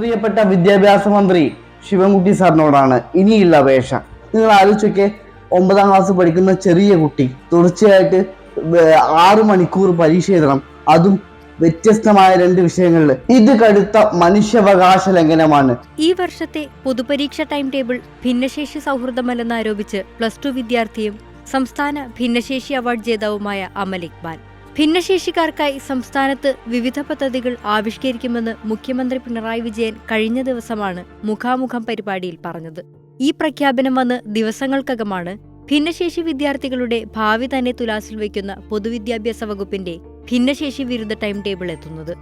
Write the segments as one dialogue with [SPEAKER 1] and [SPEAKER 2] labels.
[SPEAKER 1] പ്രിയപ്പെട്ട വിദ്യാഭ്യാസ മന്ത്രി ശിവൻകുട്ടി സാറിനോടാണ് ഇനിയുള്ള അപേക്ഷ. നിങ്ങൾ ആലോചിച്ചൊക്കെ 9ാം ക്ലാസ് പഠിക്കുന്ന ചെറിയ കുട്ടി തുടർച്ചയായിട്ട് 6 മണിക്കൂർ പരീക്ഷ എഴുതണം, അതും വ്യത്യസ്തമായ 2 വിഷയങ്ങളിൽ. ഇത് കടുത്ത മനുഷ്യാവകാശ ലംഘനമാണ്.
[SPEAKER 2] ഈ വർഷത്തെ പൊതുപരീക്ഷ ടൈം ടേബിൾ ഭിന്നശേഷി സൗഹൃദമല്ലെന്ന് ആരോപിച്ച് +2 വിദ്യാർത്ഥിയും സംസ്ഥാന ഭിന്നശേഷി അവാർഡ് ജേതാവുമായ അമൽ ഇക്ബാൽ. ഭിന്നശേഷിക്കാർക്കായി സംസ്ഥാനത്ത് വിവിധ പദ്ധതികൾ ആവിഷ്കരിക്കുമെന്ന് മുഖ്യമന്ത്രി പിണറായി വിജയൻ കഴിഞ്ഞ ദിവസമാണ് മുഖാമുഖം പരിപാടിയിൽ പറഞ്ഞത്. ഈ പ്രഖ്യാപനം വന്ന് ദിവസങ്ങൾക്കകമാണ് ഭിന്നശേഷി വിദ്യാർത്ഥികളുടെ ഭാവി തന്നെ തുലാസിൽ വയ്ക്കുന്ന പൊതുവിദ്യാഭ്യാസ വകുപ്പിന്റെ ഭിന്നശേഷി വിരുദ്ധ ടൈം ടേബിൾ എത്തുന്നത്.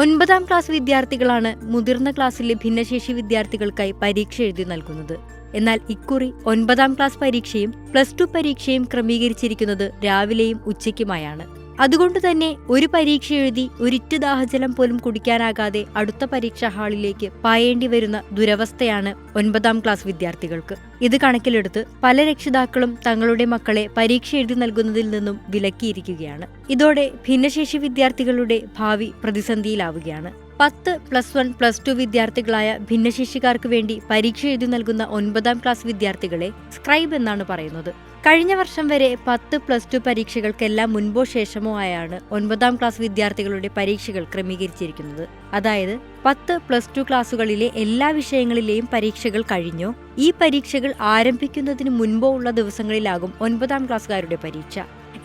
[SPEAKER 2] 9ാം ക്ലാസ് വിദ്യാർത്ഥികളാണ് മുതിർന്ന ക്ലാസ്സിലെ ഭിന്നശേഷി വിദ്യാർത്ഥികൾക്കായി പരീക്ഷ എഴുതി നൽകുന്നത്. എന്നാൽ ഇക്കുറി 9ാം ക്ലാസ് പരീക്ഷയും +2 പരീക്ഷയും ക്രമീകരിച്ചിരിക്കുന്നത് രാവിലെയും ഉച്ചയ്ക്കുമായാണ്. അതുകൊണ്ടുതന്നെ ഒരു പരീക്ഷ എഴുതി ഒരിറ്റു ദാഹജലം പോലും കുടിക്കാനാകാതെ അടുത്ത പരീക്ഷാ ഹാളിലേക്ക് പായേണ്ടി വരുന്ന ദുരവസ്ഥയാണ് 9ാം ക്ലാസ് വിദ്യാർത്ഥികൾക്ക്. ഇത് കണക്കിലെടുത്ത് പല രക്ഷിതാക്കളും തങ്ങളുടെ മക്കളെ പരീക്ഷ എഴുതി നൽകുന്നതിൽ നിന്നും വിലക്കിയിരിക്കുകയാണ്. ഇതോടെ ഭിന്നശേഷി വിദ്യാർത്ഥികളുടെ ഭാവി പ്രതിസന്ധിയിലാവുകയാണ്. 10, +1, +2 വിദ്യാർത്ഥികളായ ഭിന്നശേഷിക്കാർക്ക് വേണ്ടി പരീക്ഷ എഴുതി നൽകുന്ന 9ാം ക്ലാസ് വിദ്യാർത്ഥികളെ സ്ക്രൈബ് എന്നാണ് പറയുന്നത്. കഴിഞ്ഞ വർഷം വരെ 10, +2 പരീക്ഷകൾക്കെല്ലാം മുൻപോ ശേഷമോ ആയാണ് 9ാം ക്ലാസ് വിദ്യാർത്ഥികളുടെ പരീക്ഷകൾ ക്രമീകരിച്ചിരിക്കുന്നത്. അതായത് 10, +2 ക്ലാസുകളിലെ എല്ലാ വിഷയങ്ങളിലെയും പരീക്ഷകൾ കഴിഞ്ഞോ ഈ പരീക്ഷകൾ ആരംഭിക്കുന്നതിന് മുൻപോ ഉള്ള ദിവസങ്ങളിലാകും 9ാം ക്ലാസ്സുകാരുടെ പരീക്ഷ.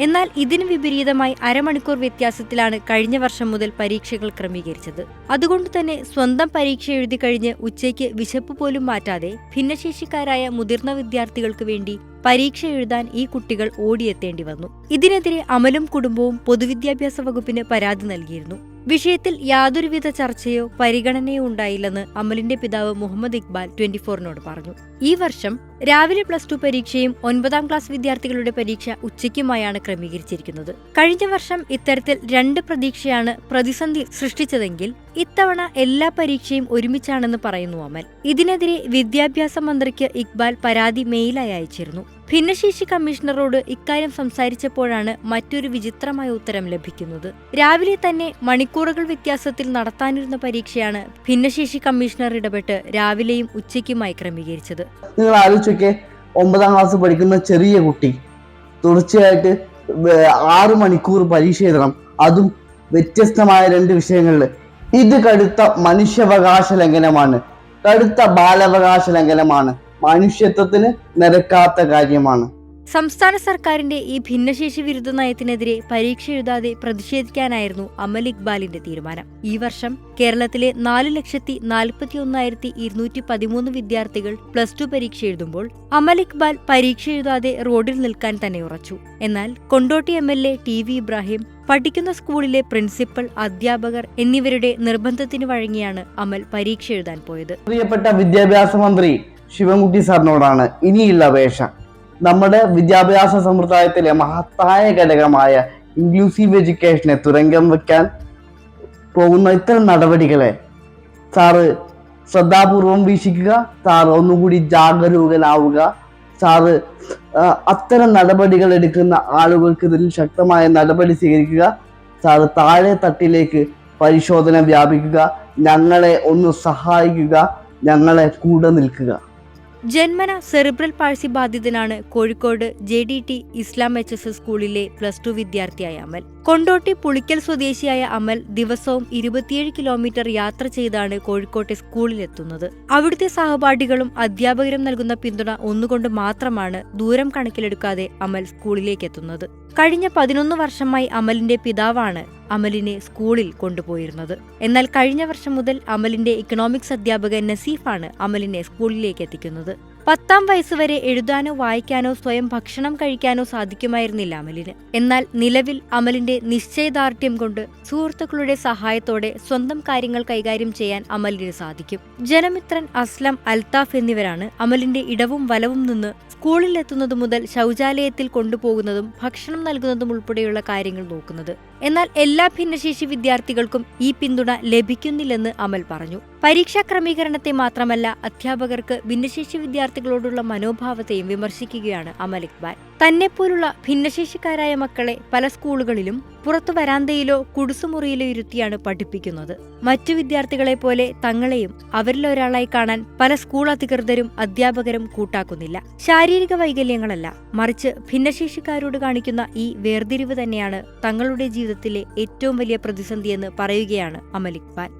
[SPEAKER 2] എന്നാൽ ഇതിന് വിപരീതമായി അരമണിക്കൂർ വ്യത്യാസത്തിലാണ് കഴിഞ്ഞ വർഷം മുതൽ പരീക്ഷകൾ ക്രമീകരിച്ചത്. അതുകൊണ്ടുതന്നെ സ്വന്തം പരീക്ഷ എഴുതി കഴിഞ്ഞ് ഉച്ചയ്ക്ക് വിശപ്പ് പോലും മാറ്റാതെ ഭിന്നശേഷിക്കാരായ മുതിർന്ന വിദ്യാർത്ഥികൾക്ക് വേണ്ടി പരീക്ഷ എഴുതാൻ ഈ കുട്ടികൾ ഓടിയെത്തേണ്ടി വന്നു. ഇതിനെതിരെ അമലും കുടുംബവും പൊതുവിദ്യാഭ്യാസ വകുപ്പിന് പരാതി നൽകിയിരുന്നു. വിഷയത്തിൽ യാതൊരുവിധ ചർച്ചയോ പരിഗണനയോ ഉണ്ടായില്ലെന്ന് അമലിന്റെ പിതാവ് മുഹമ്മദ് ഇക്ബാൽ 24നോട് പറഞ്ഞു. ഈ വർഷം രാവിലെ +2 പരീക്ഷയും 9ാം ക്ലാസ് വിദ്യാർത്ഥികളുടെ പരീക്ഷ ഉച്ചയ്ക്കുമായാണ് ക്രമീകരിച്ചിരിക്കുന്നത്. കഴിഞ്ഞ വർഷം ഇത്തരത്തിൽ 2 പ്രതീക്ഷയാണ് പ്രതിസന്ധി സൃഷ്ടിച്ചതെങ്കിൽ ഇത്തവണ എല്ലാ പരീക്ഷയും ഒരുമിച്ചാണെന്ന് പറയുന്നു അമൽ. ഇതിനെതിരെ വിദ്യാഭ്യാസ മന്ത്രിക്ക് ഇക്ബാൽ പരാതി മെയിലായി അയച്ചിരുന്നു. ഭിന്നശേഷി കമ്മീഷണറോട് ഇക്കാര്യം സംസാരിച്ചപ്പോഴാണ് മറ്റൊരു വിചിത്രമായ ഉത്തരം ലഭിക്കുന്നത്. രാവിലെ തന്നെ മണിക്കൂറുകൾ വ്യത്യാസത്തിൽ നടത്താനിരുന്ന പരീക്ഷയാണ് ഭിന്നശേഷി കമ്മീഷണർ ഇടപെട്ട് രാവിലെയും ഉച്ചയ്ക്കുമായി ക്രമീകരിച്ചത്.
[SPEAKER 1] നിങ്ങൾ ആലോചിച്ചൊക്കെ 9ാം ക്ലാസ് പഠിക്കുന്ന ചെറിയ കുട്ടി തുടർച്ചയായിട്ട് 6 മണിക്കൂർ പരീക്ഷ എഴുതണം, അതും വ്യത്യസ്തമായ 2 വിഷയങ്ങളിൽ. ഇത് കടുത്ത മനുഷ്യാവകാശ ലംഘനമാണ്, കടുത്ത ബാലാവകാശ ലംഘനമാണ്, മനുഷ്യത്വത്തിന് നിരക്കാത്ത കാര്യമാണ്.
[SPEAKER 2] സംസ്ഥാന സർക്കാരിന്റെ ഈ ഭിന്നശേഷി വിരുദ്ധ നയത്തിനെതിരെ പരീക്ഷ എഴുതാതെ പ്രതിഷേധിക്കാനായിരുന്നു അമൽ ഇക്ബാലിന്റെ തീരുമാനം. ഈ വർഷം കേരളത്തിലെ 4,41,213 വിദ്യാർത്ഥികൾ +2 പരീക്ഷ എഴുതുമ്പോൾ അമൽ ഇക്ബാൽ പരീക്ഷ എഴുതാതെ റോഡിൽ നിൽക്കാൻ തന്നെ ഉറച്ചു. എന്നാൽ കൊണ്ടോട്ടി MLA TV ഇബ്രാഹിം, പഠിക്കുന്ന സ്കൂളിലെ പ്രിൻസിപ്പൽ, അധ്യാപകർ എന്നിവരുടെ നിർബന്ധത്തിന് വഴങ്ങിയാണ് അമൽ പരീക്ഷ എഴുതാൻ പോയത്.
[SPEAKER 1] പ്രിയപ്പെട്ട വിദ്യാഭ്യാസ മന്ത്രി ശിവൻകുട്ടി സാറിനോടാണ് ഇനിയുള്ള അപേക്ഷ. നമ്മുടെ വിദ്യാഭ്യാസ സമ്പ്രദായത്തിലെ മഹത്തായ ഘടകമായ ഇൻക്ലൂസീവ് എഡ്യൂക്കേഷനെ തുരങ്കം വയ്ക്കാൻ പോകുന്ന ഇത്തരം നടപടികളെ സാറ് ശ്രദ്ധാപൂർവം വീക്ഷിക്കുക. സാറ് ഒന്നുകൂടി ജാഗരൂകനാവുക. സാറ് അത്തരം നടപടികൾ എടുക്കുന്ന ആളുകൾക്കെതിരെ ശക്തമായ നടപടി സ്വീകരിക്കുക. സാറ് താഴെ തട്ടിലേക്ക് പരിശോധന വ്യാപിക്കുക. ഞങ്ങളെ ഒന്ന് സഹായിക്കുക, ഞങ്ങളെ കൂടെ നിൽക്കുക.
[SPEAKER 2] ജന്മന സെറിബ്രൽ പാഴ്സി ബാധിതനാണ് കോഴിക്കോട് JDT ഇസ്ലാം HSS സ്കൂളിലെ +2 വിദ്യാർത്ഥിയായ അമൽ. കൊണ്ടോട്ടി പുളിക്കൽ സ്വദേശിയായ അമൽ ദിവസവും 27 കിലോമീറ്റർ യാത്ര ചെയ്താണ് കോഴിക്കോട്ടെ സ്കൂളിലെത്തുന്നത്. അവിടുത്തെ സഹപാഠികളും അധ്യാപകരും നൽകുന്ന പിന്തുണ ഒന്നുകൊണ്ട് മാത്രമാണ് ദൂരം കണക്കിലെടുക്കാതെ അമൽ സ്കൂളിലേക്ക് എത്തുന്നത്. കഴിഞ്ഞ 11 വർഷമായി അമലിന്റെ പിതാവാണ് അമലിനെ സ്കൂളിൽ കൊണ്ടുപോയിരുന്നത്. എന്നാൽ കഴിഞ്ഞ വർഷം മുതൽ അമലിന്റെ ഇക്കണോമിക്സ് അധ്യാപകൻ നസീഫാണ് അമലിനെ സ്കൂളിലേക്ക് എത്തിക്കുന്നത്. 10ാം വയസ്സുവരെ എഴുതാനോ വായിക്കാനോ സ്വയം ഭക്ഷണം കഴിക്കാനോ സാധിക്കുമായിരുന്നില്ല അമലിന്. എന്നാൽ നിലവിൽ അമലിന്റെ നിശ്ചയദാർഢ്യം കൊണ്ട് സുഹൃത്തുക്കളുടെ സഹായത്തോടെ സ്വന്തം കാര്യങ്ങൾ കൈകാര്യം ചെയ്യാൻ അമലിന് സാധിക്കും. ജനമിത്രൻ, അസ്ലം, അൽത്താഫ് എന്നിവരാണ് അമലിന്റെ ഇടവും വലവും നിന്ന് സ്കൂളിലെത്തുന്നതു മുതൽ ശൗചാലയത്തിൽ കൊണ്ടുപോകുന്നതും ഭക്ഷണം നൽകുന്നതും ഉൾപ്പെടെയുള്ള കാര്യങ്ങൾ നോക്കുന്നത്. എന്നാൽ എല്ലാ ഭിന്നശേഷി വിദ്യാർത്ഥികൾക്കും ഈ പിന്തുണ ലഭിക്കുന്നില്ലെന്ന് അമൽ പറഞ്ഞു. പരീക്ഷാ ക്രമീകരണത്തെ മാത്രമല്ല അധ്യാപകർക്ക് ഭിന്നശേഷി വിദ്യാർത്ഥികളോടുള്ള മനോഭാവത്തെയും വിമർശിക്കുകയാണ് അമൽ ഇക്ബാൽ. തന്നെപ്പോലുള്ള ഭിന്നശേഷിക്കാരായ മക്കളെ പല സ്കൂളുകളിലും പുറത്തു വരാന്തയിലോ കുടുസുമുറിയിലോ ഇരുത്തിയാണ് പഠിപ്പിക്കുന്നത്. മറ്റു വിദ്യാർത്ഥികളെ പോലെ തങ്ങളെയും അവരിലൊരാളായി കാണാൻ പല സ്കൂൾ അധികൃതരും അധ്യാപകരും കൂട്ടാക്കുന്നില്ല. ശാരീരിക വൈകല്യങ്ങളല്ല, മറിച്ച് ഭിന്നശേഷിക്കാരോട് കാണിക്കുന്ന ഈ വേർതിരിവ് തന്നെയാണ് തങ്ങളുടെ ജീവിതത്തിലെ ഏറ്റവും വലിയ പ്രതിസന്ധിയെന്ന് പറയുകയാണ് അമൽ ഇക്ബാൽ.